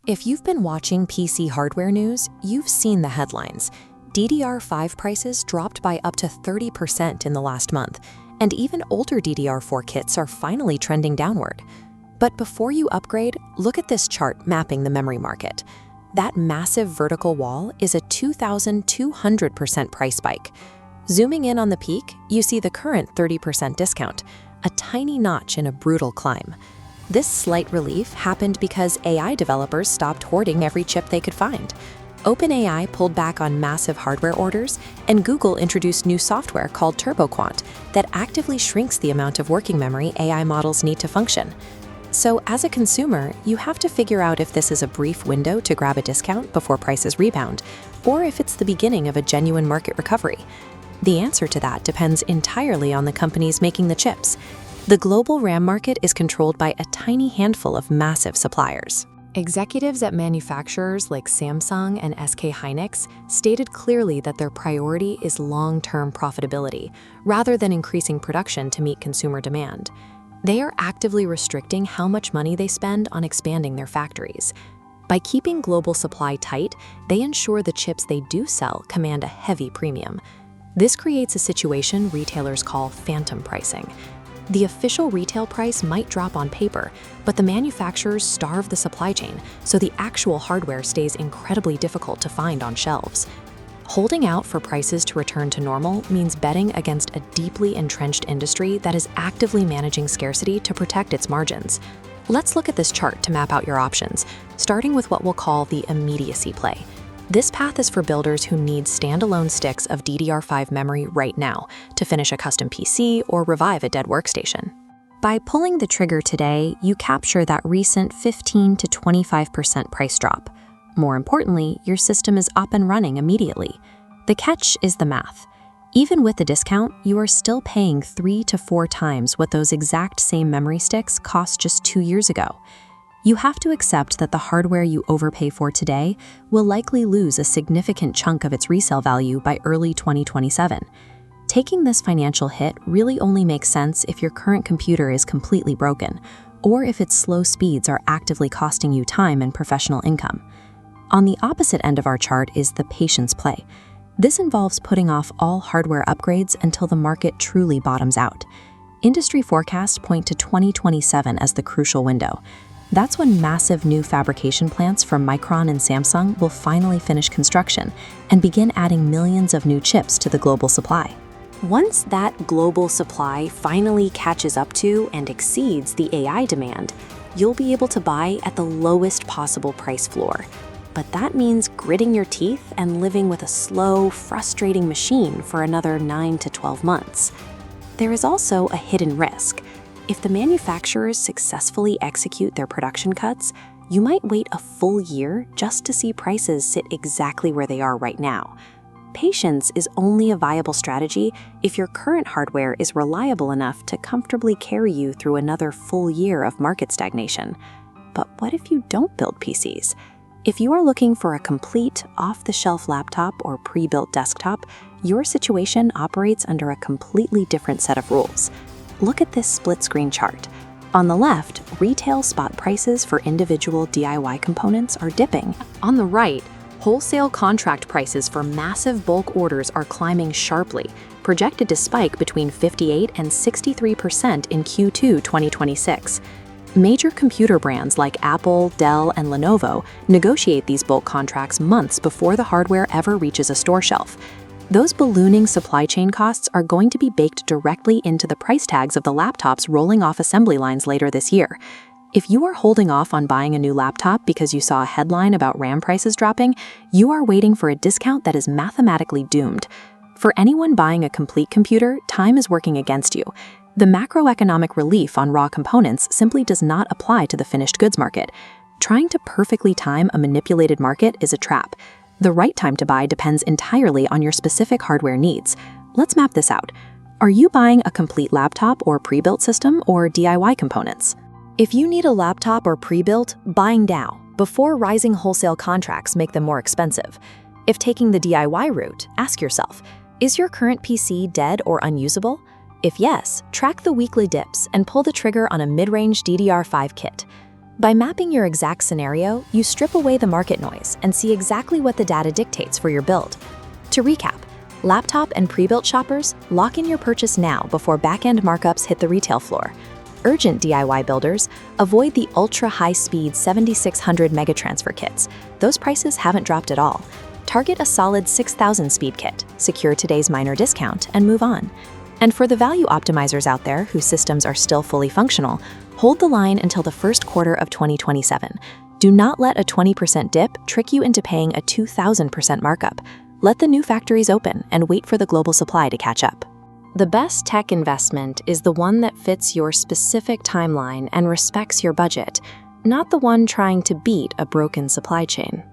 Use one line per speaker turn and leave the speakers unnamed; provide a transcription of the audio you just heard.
If you've been watching PC hardware news, you've seen the headlines. DDR5 prices dropped by up to 30% in the last month, and even older DDR4 kits are finally trending downward. But before you upgrade, look at this chart mapping the memory market. That massive vertical wall is a 2,200% price spike. Zooming in on the peak, you see the current 30% discount, a tiny notch in a brutal climb. This slight relief happened because AI developers stopped hoarding every chip they could find. OpenAI pulled back on massive hardware orders, and Google introduced new software called TurboQuant that actively shrinks the amount of working memory AI models need to function. So as a consumer, you have to figure out if this is a brief window to grab a discount before prices rebound, or if it's the beginning of a genuine market recovery. The answer to that depends entirely on the companies making the chips. The global RAM market is controlled by a tiny handful of massive suppliers. Executives at manufacturers like Samsung and SK Hynix stated clearly that their priority is long-term profitability, rather than increasing production to meet consumer demand. They are actively restricting how much money they spend on expanding their factories. By keeping global supply tight, they ensure the chips they do sell command a heavy premium. This creates a situation retailers call phantom pricing. The official retail price might drop on paper, but the manufacturers starve the supply chain, so the actual hardware stays incredibly difficult to find on shelves. Holding out for prices to return to normal means betting against a deeply entrenched industry that is actively managing scarcity to protect its margins. Let's look at this chart to map out your options, starting with what we'll call the immediacy play. This path is for builders who need standalone sticks of DDR5 memory right now to finish a custom PC or revive a dead workstation. By pulling the trigger today, you capture that recent 15 to 25% price drop. More importantly, your system is up and running immediately. The catch is the math. Even with the discount, you are still paying 3 to 4 times what those exact same memory sticks cost just 2 years ago. You have to accept that the hardware you overpay for today will likely lose a significant chunk of its resale value by early 2027. Taking this financial hit really only makes sense if your current computer is completely broken, or if its slow speeds are actively costing you time and professional income. On the opposite end of our chart is the patience play. This involves putting off all hardware upgrades until the market truly bottoms out. Industry forecasts point to 2027 as the crucial window. That's when massive new fabrication plants from Micron and Samsung will finally finish construction and begin adding millions of new chips to the global supply. Once that global supply finally catches up to and exceeds the AI demand, you'll be able to buy at the lowest possible price floor. But that means gritting your teeth and living with a slow, frustrating machine for another 9 to 12 months. There is also a hidden risk. If the manufacturers successfully execute their production cuts, you might wait a full year just to see prices sit exactly where they are right now. Patience is only a viable strategy if your current hardware is reliable enough to comfortably carry you through another full year of market stagnation. But what if you don't build PCs? If you are looking for a complete, off-the-shelf laptop or pre-built desktop, your situation operates under a completely different set of rules. Look at this split-screen chart. On the left, retail spot prices for individual DIY components are dipping. On the right, wholesale contract prices for massive bulk orders are climbing sharply, projected to spike between 58 and 63% in Q2 2026. Major computer brands like Apple, Dell, and Lenovo negotiate these bulk contracts months before the hardware ever reaches a store shelf. Those ballooning supply chain costs are going to be baked directly into the price tags of the laptops rolling off assembly lines later this year. If you are holding off on buying a new laptop because you saw a headline about RAM prices dropping, you are waiting for a discount that is mathematically doomed. For anyone buying a complete computer, time is working against you. The macroeconomic relief on raw components simply does not apply to the finished goods market. Trying to perfectly time a manipulated market is a trap. The right time to buy depends entirely on your specific hardware needs. Let's map this out. Are you buying a complete laptop or pre-built system or DIY components? If you need a laptop or pre-built, buying now, before rising wholesale contracts make them more expensive. If taking the DIY route, ask yourself, is your current PC dead or unusable? If yes, track the weekly dips and pull the trigger on a mid-range DDR5 kit. By mapping your exact scenario, you strip away the market noise and see exactly what the data dictates for your build. To recap, laptop and pre-built shoppers, lock in your purchase now before back-end markups hit the retail floor. Urgent DIY builders, avoid the ultra-high-speed 7600 megatransfer kits. Those prices haven't dropped at all. Target a solid 6000 speed kit, secure today's minor discount, and move on. And for the value optimizers out there whose systems are still fully functional, hold the line until the first quarter of 2027. Do not let a 20% dip trick you into paying a 2000% markup. Let the new factories open and wait for the global supply to catch up. The best tech investment is the one that fits your specific timeline and respects your budget, not the one trying to beat a broken supply chain.